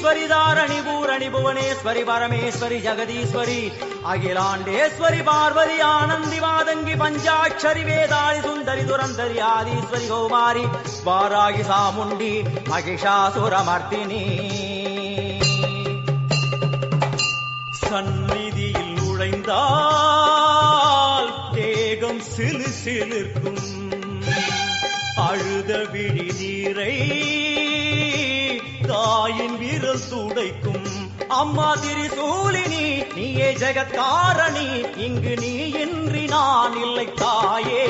ஈஸ்வரி தாரணி பூரணி புவனேஸ்வரி பரமேஸ்வரி ஜெகதீஸ்வரி அகிலாண்டேஸ்வரி பார்வதி ஆனந்தி மாதங்கி பஞ்சாட்சரி வேதாளி சுந்தரி துரந்தரி ஆதீஸ்வரி கௌமாரி வாராகி சாமுண்டி மகிஷாசுரமர்த்தினி சந்நிதியில் நுழைந்தால் தேகம் சிலு சிலிர்க்கும் அழுத விழி நீரை தாயின் விரல் துடைக்கும் அம்மா திரிசூலினி நீயே ஜெகத்காரணி இங்கு நீ இன்றி நான் இல்லை தாயே